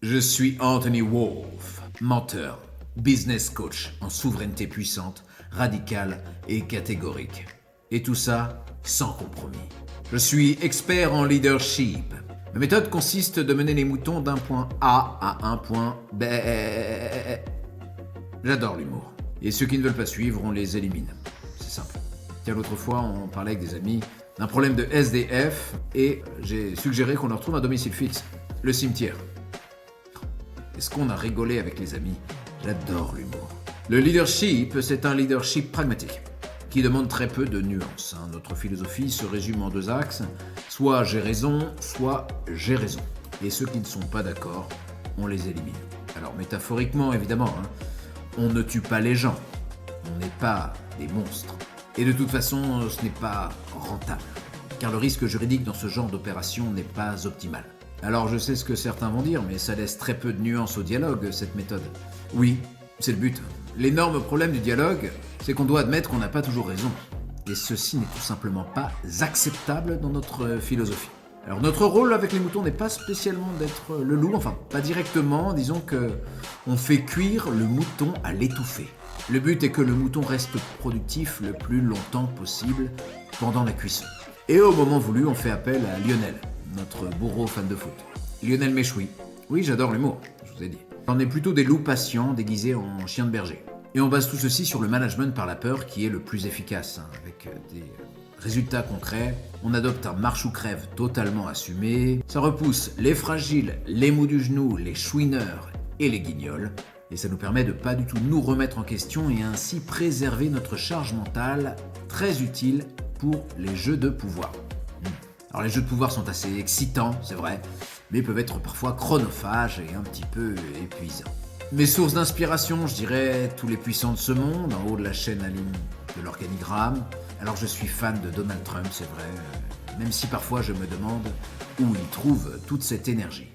Je suis Anthony Wolf, menteur, business coach en souveraineté puissante, radicale et catégorique. Et tout ça sans compromis. Je suis expert en leadership. Ma méthode consiste de mener les moutons d'un point A à un point B. J'adore l'humour. Et ceux qui ne veulent pas suivre, on les élimine. C'est simple. Tiens, l'autre fois, on parlait avec des amis d'un problème de SDF et j'ai suggéré qu'on leur trouve un domicile fixe, le cimetière. Est-ce qu'on a rigolé avec les amis? J'adore l'humour. Le leadership, c'est un leadership pragmatique qui demande très peu de nuances. Notre philosophie se résume en deux axes. Soit j'ai raison, soit j'ai raison. Et ceux qui ne sont pas d'accord, on les élimine. Alors métaphoriquement, évidemment, on ne tue pas les gens. On n'est pas des monstres. Et de toute façon, ce n'est pas rentable. Car le risque juridique dans ce genre d'opération n'est pas optimal. Alors je sais ce que certains vont dire, mais ça laisse très peu de nuances au dialogue, cette méthode. Oui, c'est le but. L'énorme problème du dialogue, c'est qu'on doit admettre qu'on n'a pas toujours raison. Et ceci n'est tout simplement pas acceptable dans notre philosophie. Alors notre rôle avec les moutons n'est pas spécialement d'être le loup, enfin pas directement, disons que on fait cuire le mouton à l'étouffer. Le but est que le mouton reste productif le plus longtemps possible pendant la cuisson. Et au moment voulu, on fait appel à Lionel, notre bourreau fan de foot. Lionel Méchoui. Oui, j'adore l'humour, je vous ai dit. On est plutôt des loups patients déguisés en chiens de berger. Et on base tout ceci sur le management par la peur qui est le plus efficace, avec des résultats concrets. On adopte un marche ou crève totalement assumé. Ça repousse les fragiles, les mous du genou, les chouineurs et les guignols. Et ça nous permet de pas du tout nous remettre en question et ainsi préserver notre charge mentale, très utile pour les jeux de pouvoir. Alors les jeux de pouvoir sont assez excitants, c'est vrai, mais peuvent être parfois chronophages et un petit peu épuisants. Mes sources d'inspiration, je dirais tous les puissants de ce monde, en haut de la chaîne à ligne de l'organigramme. Alors je suis fan de Donald Trump, c'est vrai, même si parfois je me demande où il trouve toute cette énergie.